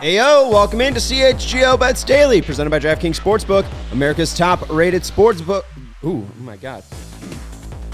Heyo, welcome into CHGO Bets Daily, presented by DraftKings Sportsbook, America's top-rated sportsbook. Ooh, oh my God.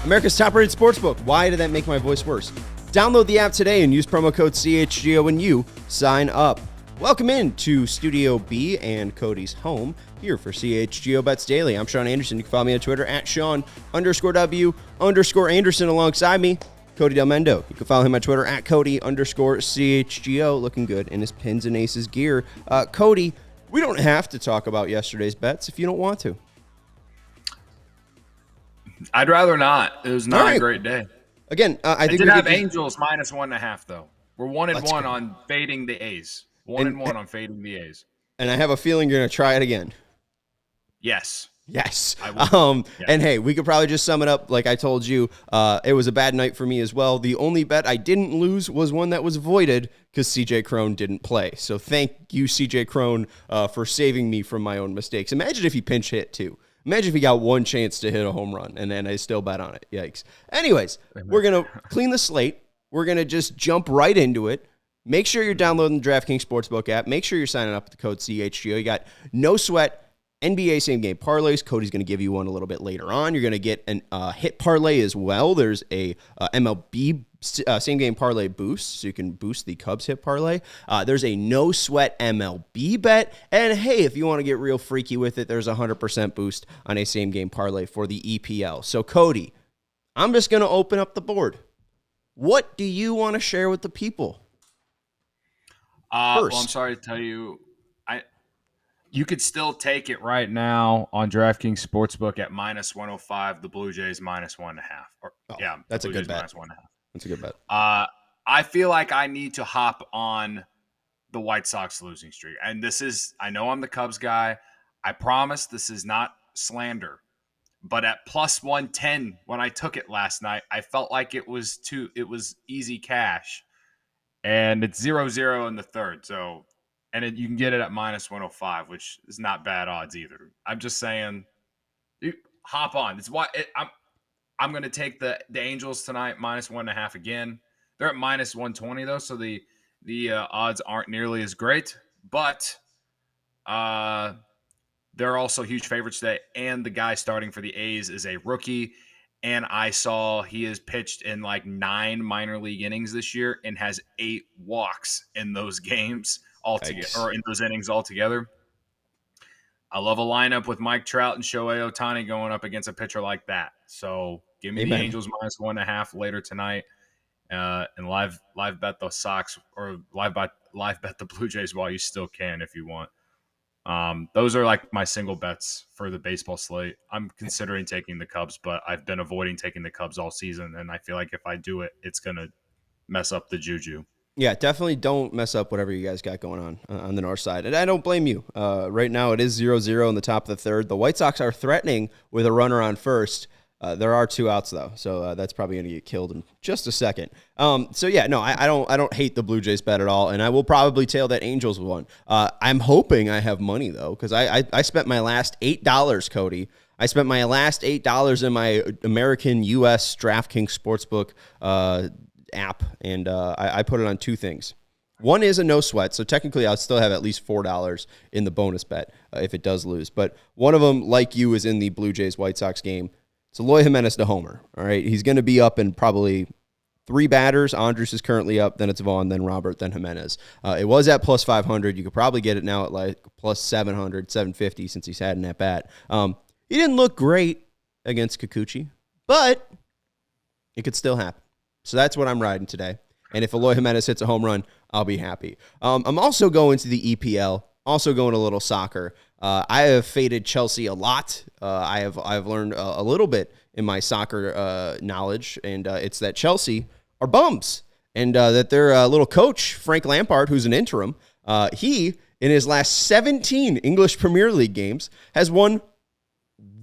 America's top-rated sportsbook. Why did that make my voice worse? Download the app today and use promo code CHGO when you sign up. Welcome into Studio B and Cody's home here for CHGO Bets Daily. I'm Sean Anderson. You can follow me on Twitter at Sean_W_Anderson alongside me. Cody Delmendo. You can follow him on Twitter at Cody_CHGO. Looking good in his pins and aces gear. Cody, we don't have to talk about yesterday's bets if you don't want to. I'd rather not. It was not a great day. Again, I think we did have Angels minus 1.5 though. We're 1-1 on fading the A's. 1-1 on fading the A's. And I have a feeling you're going to try it again. Yes. Yes. Yeah. And hey, we could probably just sum it up. Like I told you, it was a bad night for me as well. The only bet I didn't lose was one that was voided because CJ Cron didn't play. So thank you, CJ Cron, for saving me from my own mistakes. Imagine if he pinch hit too. Imagine if he got one chance to hit a home run and then I still bet on it. Yikes. Anyways, we're going to clean the slate. We're going to just jump right into it. Make sure you're downloading the DraftKings Sportsbook app. Make sure you're signing up with the code CHGO. You got no sweat NBA same-game parlays. Cody's going to give you one a little bit later on. You're going to get an hit parlay as well. There's a MLB same-game parlay boost, so you can boost the Cubs hit parlay. There's a no-sweat MLB bet. And, hey, if you want to get real freaky with it, there's a 100% boost on a same-game parlay for the EPL. So, Cody, I'm just going to open up the board. What do you want to share with the people? Well, I'm sorry to tell you, you could still take it right now on DraftKings Sportsbook at minus 105. The Blue Jays minus 1.5. That's a good bet. Minus 1.5. That's a good bet. I feel like I need to hop on the White Sox losing streak, and I know I'm the Cubs guy. I promise this is not slander, but at plus 110 when I took it last night, I felt like it was easy cash, and it's 0-0 in the third, so. And you can get it at minus 105, which is not bad odds either. I'm just saying, hop on. It's why I'm going to take the Angels tonight minus 1.5 again. They're at minus 120 though, so the odds aren't nearly as great. But they're also huge favorites today. And the guy starting for the A's is a rookie. And I saw he has pitched in like 9 minor league innings this year and has 8 walks in those games. Altogether, or in those innings altogether. I love a lineup with Mike Trout and Shohei Ohtani going up against a pitcher like that. So give me the Angels minus 1.5 later tonight, and live bet the Sox or live bet the Blue Jays while you still can if you want. Those are like my single bets for the baseball slate. I'm considering taking the Cubs, but I've been avoiding taking the Cubs all season, and I feel like if I do it, it's gonna mess up the juju. Yeah, definitely don't mess up whatever you guys got going on the north side. And I don't blame you. Right now it is 0-0 in the top of the third. The White Sox are threatening with a runner on first. There are 2 outs, though, so that's probably going to get killed in just a second. I don't hate the Blue Jays bet at all, and I will probably tail that Angels one. I'm hoping I have money, though, because I spent my last $8, Cody. I spent my last $8 in my American U.S. DraftKings Sportsbook app, and I put it on 2 things. One is a no sweat, so technically I'll still have at least $4 in the bonus bet if it does lose. But one of them, like you, is in the Blue Jays White Sox game. It's Eloy Jimenez to homer. All right, he's going to be up in probably 3 batters. Andres is currently up, then it's Vaughn, then Robert, then Jimenez. It was at plus 500. You could probably get it now at like plus 700, 750 since he's had an at bat. He didn't look great against Kikuchi, but it could still happen. So that's what I'm riding today. And if Eloy Jimenez hits a home run, I'll be happy. I'm also going to the EPL, also going a little soccer. I have faded Chelsea a lot. I've learned a little bit in my soccer knowledge, and it's that Chelsea are bums, and that their little coach, Frank Lampard, who's an interim, he, in his last 17 English Premier League games, has won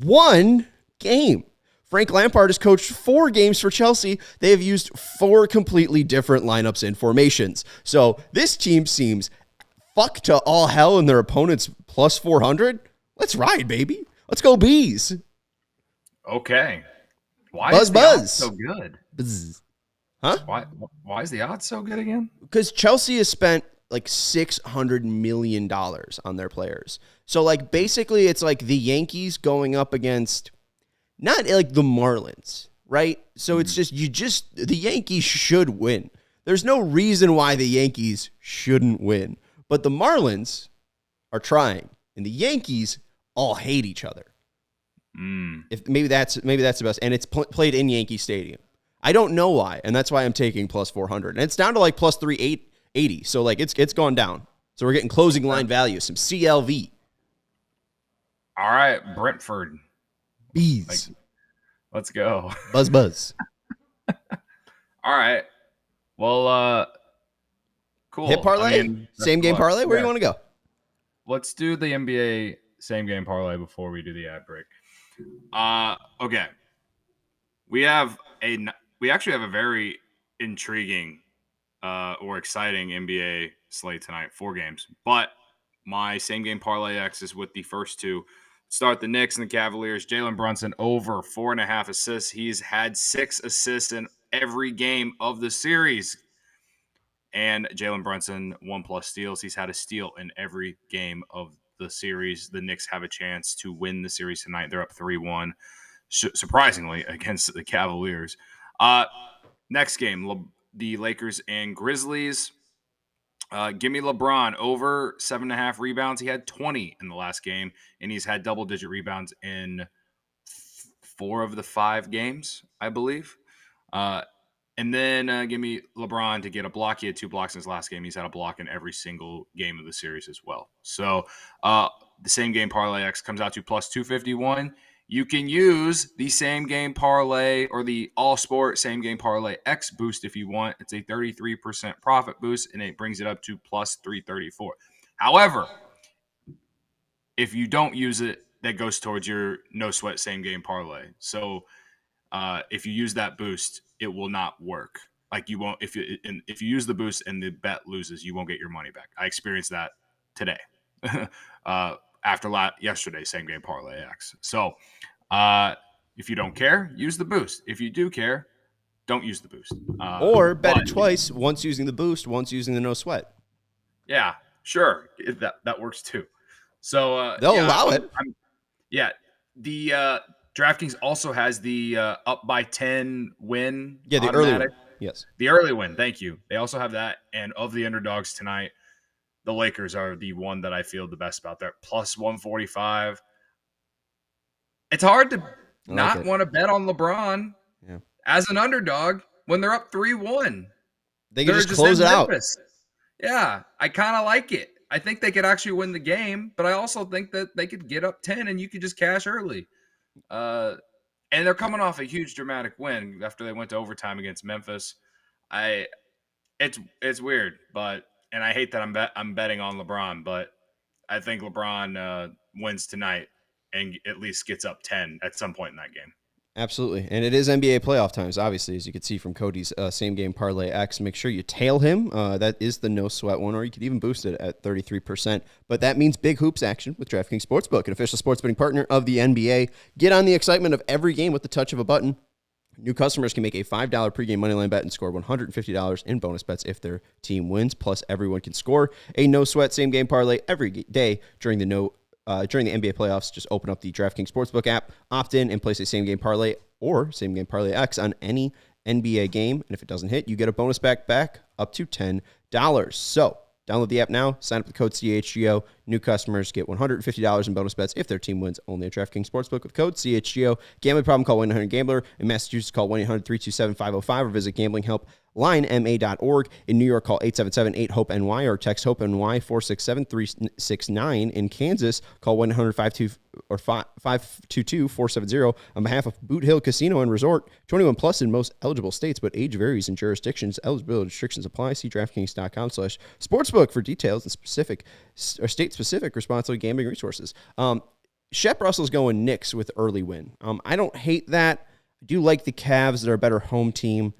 1 game. Frank Lampard has coached 4 games for Chelsea. They have used 4 completely different lineups and formations. So this team seems fucked to all hell in their opponent's plus 400. Let's ride, baby. Let's go Bees. Okay. Why buzz, is the buzz. odds so good? Buzz. Huh? Why is the odds so good again? Because Chelsea has spent like $600 million on their players. So like basically it's like the Yankees going up against not like the Marlins, right? So it's just the Yankees should win. There's no reason why the Yankees shouldn't win. But the Marlins are trying, and the Yankees all hate each other. If maybe that's the best, and it's played in Yankee Stadium. I don't know why, and that's why I'm taking plus 400, and it's down to like plus 380. So like it's gone down. So we're getting closing line value, some CLV. All right, Brentford. Bees. Let's go. Buzz. All right. Well, cool. Hit parlay? Same game parlay? Where do you want to go? Let's do the NBA same game parlay before we do the ad break. Okay. We actually have a very intriguing or exciting NBA slate tonight, 4 games. But my same game parlay X is with the first two. Start the Knicks and the Cavaliers. Jalen Brunson over 4.5 assists. He's had 6 assists in every game of the series. And Jalen Brunson 1+ steals. He's had a steal in every game of the series. The Knicks have a chance to win the series tonight. They're up 3-1, surprisingly, against the Cavaliers. Next game, the Lakers and Grizzlies. Give me LeBron over 7.5 rebounds. He had 20 in the last game, and he's had double-digit rebounds in 4 of the 5 games, I believe. And then give me LeBron to get a block. He had 2 blocks in his last game. He's had a block in every single game of the series as well. So the same game parlay X comes out to plus 251. You can use the same game parlay or the all sport same game parlay X boost if you want. It's a 33% profit boost, and it brings it up to plus 334. However, if you don't use it, that goes towards your no sweat same game parlay. So if you use that boost, it will not work. Like you won't if you use the boost and the bet loses, you won't get your money back. I experienced that today after yesterday's same game parlay X. So if you don't care, use the boost. If you do care, don't use the boost. Or bet it twice, once using the boost, once using the no sweat. Yeah, sure. That works too. So they'll allow it. The DraftKings also has the up by 10 win. Yeah, the automatic. early win. Yes. The early win. Thank you. They also have that. And of the underdogs tonight, the Lakers are the one that I feel the best about. They're plus 145. It's hard to not want to bet on LeBron as an underdog when they're up 3-1. They can just close it out. Yeah, I kind of like it. I think they could actually win the game, but I also think that they could get up 10 and you could just cash early. And they're coming off a huge dramatic win after they went to overtime against Memphis. It's weird, and I hate that I'm betting on LeBron, but I think LeBron wins tonight and at least gets up 10 at some point in that game. Absolutely. And it is NBA playoff times, obviously, as you can see from Cody's same game parlay X. Make sure you tail him. That is the no sweat one, or you could even boost it at 33%. But that means big hoops action with DraftKings Sportsbook, an official sports betting partner of the NBA. Get on the excitement of every game with the touch of a button. New customers can make a $5 pregame moneyline bet and score $150 in bonus bets if their team wins. Plus, everyone can score a no sweat same game parlay every day during the NBA playoffs. Just open up the DraftKings Sportsbook app, opt in, and place a same game parlay or same game parlay X on any NBA game. And if it doesn't hit, you get a bonus back up to $10. So download the app now, sign up with code CHGO. New customers get $150 in bonus bets if their team wins only at DraftKings Sportsbook with code CHGO. Gambling problem, call 1-800-GAMBLER. In Massachusetts, call 1-800-327-505 or visit gamblinghelplinema.org. In New York, call 877-8-HOPE-NY or text HOPE-NY 467-369. In Kansas, call 1-800-522-470. On behalf of Boot Hill Casino and Resort, 21 plus in most eligible states, but age varies in jurisdictions. Eligibility restrictions apply. See DraftKings.com/sportsbook for details and state-specific responsible gambling resources. Shep Russell's going Knicks with early win. I don't hate that. I do like the Cavs. They're a better home team.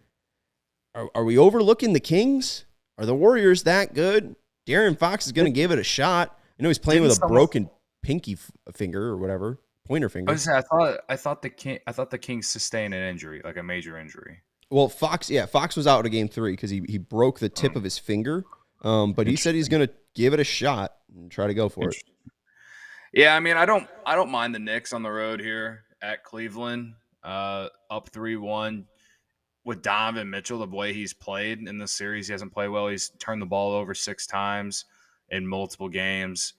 Are we overlooking the Kings? Are the Warriors that good? De'Aaron Fox is going to give it a shot. I know he's playing with a broken pinky finger or whatever, pointer finger. I thought the Kings sustained an injury, like a major injury. Well, Fox was out of game 3 because he broke the tip of his finger. But he said he's going to give it a shot and try to go for it. Yeah, I mean, I don't mind the Knicks on the road here at Cleveland, up 3-1 with Donovan Mitchell. The way he's played in this series, he hasn't played well. He's turned the ball over 6 times in multiple games.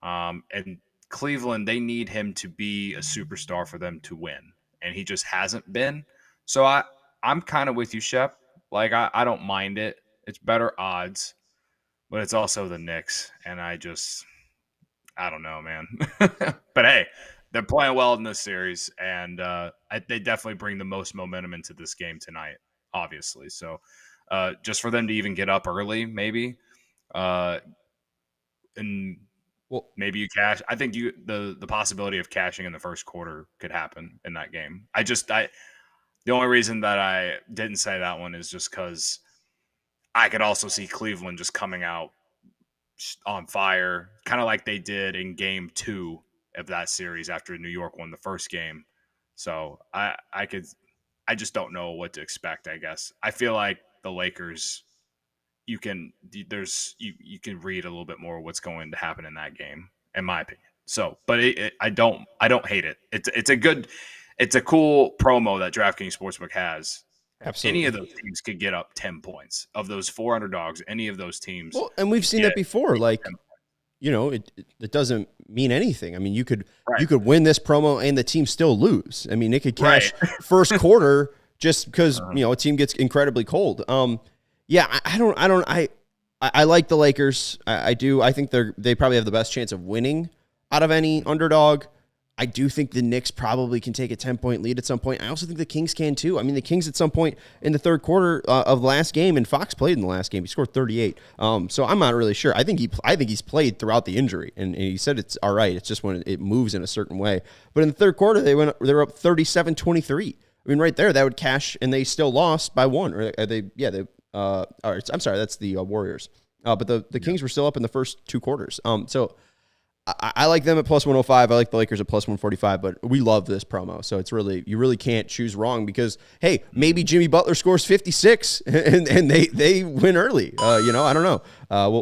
And Cleveland, they need him to be a superstar for them to win, and he just hasn't been. So I'm kind of with you, Shep. Like I don't mind it. It's better odds, but it's also the Knicks, and I don't know, man. But hey, they're playing well in this series, and they definitely bring the most momentum into this game tonight, obviously. So just for them to even get up early, maybe, and Well, maybe you cash. I think the possibility of cashing in the first quarter could happen in that game. The only reason that I didn't say that one is just because I could also see Cleveland just coming out on fire, kind of like they did in game 2 of that series after New York won the first game. So I just don't know what to expect, I guess. I feel like the Lakers, you can read a little bit more what's going to happen in that game, in my opinion. So, but I don't hate it. It's a cool promo that DraftKings Sportsbook has. Any of absolutely. those teams could get up 10 points. Of those 4 underdogs, any of those teams Well, and we've could seen get that before. Like, 10. it doesn't mean anything. I mean, you could Right. win this promo and the team still lose. I mean, it could Right. cash first quarter just because a team gets incredibly cold. Yeah, I like the Lakers. I do. I think they probably have the best chance of winning out of any underdog. I do think the Knicks probably can take a 10-point lead at some point. I also think the Kings can too. I mean, the Kings at some point in the third quarter of the last game, and Fox played in the last game. He scored 38. So I'm not really sure. I think he's played throughout the injury, and he said it's all right. It's just when it moves in a certain way. But in the third quarter, they were up 37-23. I mean, right there, that would cash, and they still lost by 1. Or all right, I'm sorry, that's the Warriors. But the Kings were still up in the first 2 quarters. So I like them at plus 105. I like the Lakers at plus 145, but we love this promo. So you really can't choose wrong because, hey, maybe Jimmy Butler scores 56 and they win early. I don't know.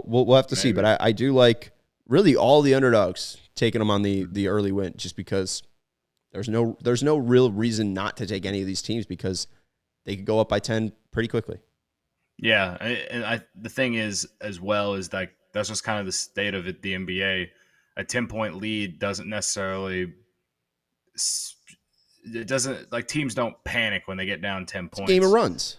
We'll have to see. But I do like really all the underdogs taking them on the early win just because there's no real reason not to take any of these teams because they could go up by 10 pretty quickly. Yeah, the thing is as well is like that's just kind of the state of it. The NBA, a 10-point lead doesn't necessarily. It doesn't like teams don't panic when they get down 10 points. It's a game of runs.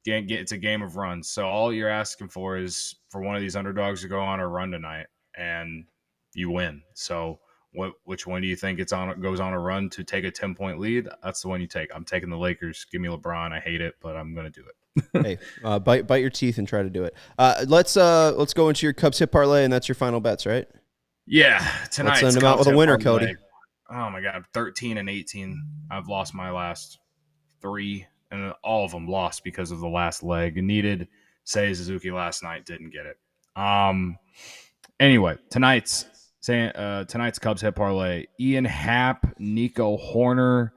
It's a game of runs. So all you're asking for is for one of these underdogs to go on a run tonight, and you win. So which one do you think goes on a run to take a 10-point lead? That's the one you take. I'm taking the Lakers. Give me LeBron. I hate it, but I'm going to do it. Hey, bite your teeth and try to do it. Let's go into your Cubs hit parlay, and that's your final bets, right? Yeah, tonight. Let's send them out with a winner, Cody. Oh my God, 13 and 18. I've lost my last 3, and all of them lost because of the last leg. Needed Seiya Suzuki last night, didn't get it. Anyway, tonight's Cubs hit parlay: Ian Happ, Nico Hoerner,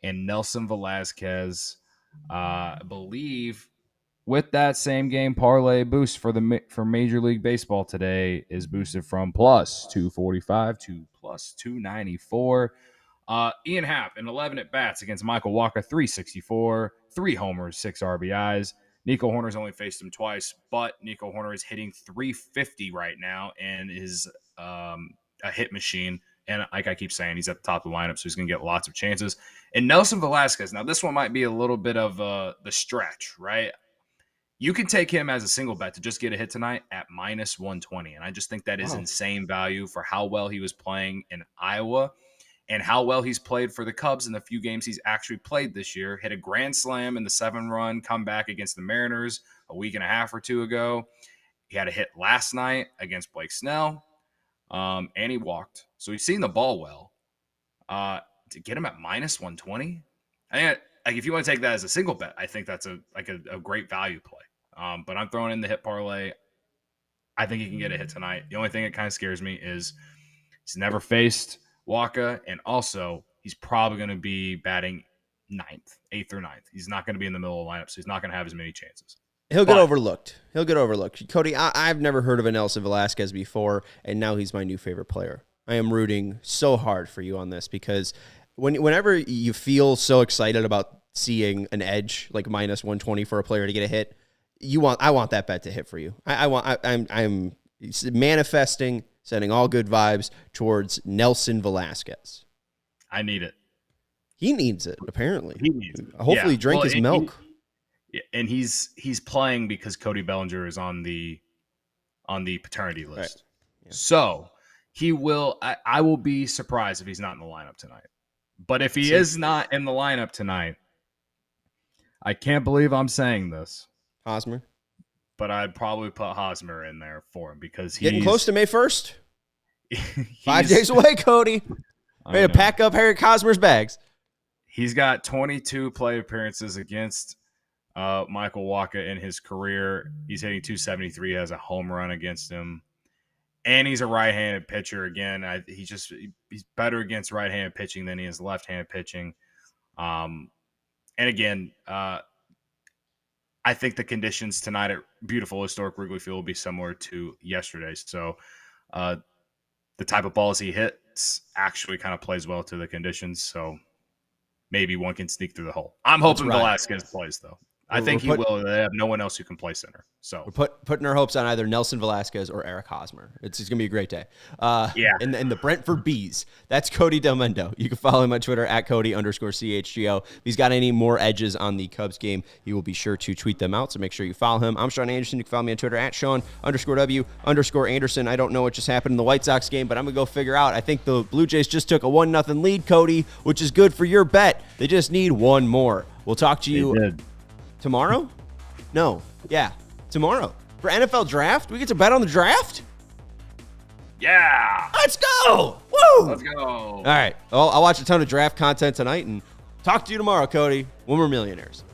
and Nelson Velasquez. I believe with that same game parlay boost for Major League Baseball today is boosted from plus 245 to plus 294. Ian Happ in 11 at bats against Michael Walker, 364, 3 homers, 6 RBIs. Nico Hoerner's only faced him twice, but Nico Hoerner is hitting 350 right now and is a hit machine. And like I keep saying, he's at the top of the lineup, so he's going to get lots of chances. And Nelson Velasquez, now this one might be a little bit of the stretch, right? You can take him as a single bet to just get a hit tonight at minus 120. And I just think that is insane value for how well he was playing in Iowa and how well he's played for the Cubs in the few games he's actually played this year. Hit a grand slam in the 7-run comeback against the Mariners a week and a half or 2 ago. He had a hit last night against Blake Snell, and he walked. So he's seen the ball well. To get him at minus 120, I think like if you want to take that as a single bet, I think that's a great value play. But I'm throwing in the hit parlay. I think he can get a hit tonight. The only thing that kind of scares me is he's never faced Waka, and also he's probably going to be batting 8th or 9th. He's not going to be in the middle of the lineup, so he's not going to have as many chances. He'll get overlooked. Cody, I've never heard of a Nelson Velasquez before, and now he's my new favorite player. I am rooting so hard for you on this because whenever you feel so excited about seeing an edge like minus 120 for a player to get a hit, I want that bet to hit for you. I'm manifesting, sending all good vibes towards Nelson Velasquez. I need it. He needs it, apparently. He needs it. Hopefully drink his milk. And he's playing because Cody Bellinger is on the paternity list. Right. Yeah. So he will. I will be surprised if he's not in the lineup tonight. But if he is not in the lineup tonight, I can't believe I'm saying this, Hosmer. But I'd probably put Hosmer in there for him because he's getting close to May 1st. 5 days away, Cody. Ready to pack up Harry Hosmer's bags. He's got 22 play appearances against Michael Wacha in his career. He's hitting 273, has a home run against him. And he's a right-handed pitcher. Again, he's better against right-handed pitching than he is left-handed pitching. And again, I think the conditions tonight at beautiful historic Wrigley Field will be similar to yesterday's. So the type of balls he hits actually kind of plays well to the conditions. So maybe one can sneak through the hole. I'm hoping Velasquez plays, though. I think he will. They have no one else who can play center. So we're putting our hopes on either Nelson Velasquez or Eric Hosmer. It's going to be a great day. And the Brentford Bees. That's Cody Delmendo. You can follow him on Twitter at Cody_CHGO. If he's got any more edges on the Cubs game, he will be sure to tweet them out. So make sure you follow him. I'm Sean Anderson. You can follow me on Twitter at Sean_W_Anderson. I don't know what just happened in the White Sox game, but I'm going to go figure out. I think the Blue Jays just took a 1-0 lead, Cody, which is good for your bet. They just need one more. We'll talk to you tomorrow? No. Yeah, tomorrow. For NFL draft? We get to bet on the draft? Yeah. Let's go. Woo. Let's go. All right. Well, I'll watch a ton of draft content tonight and talk to you tomorrow, Cody, when we're millionaires.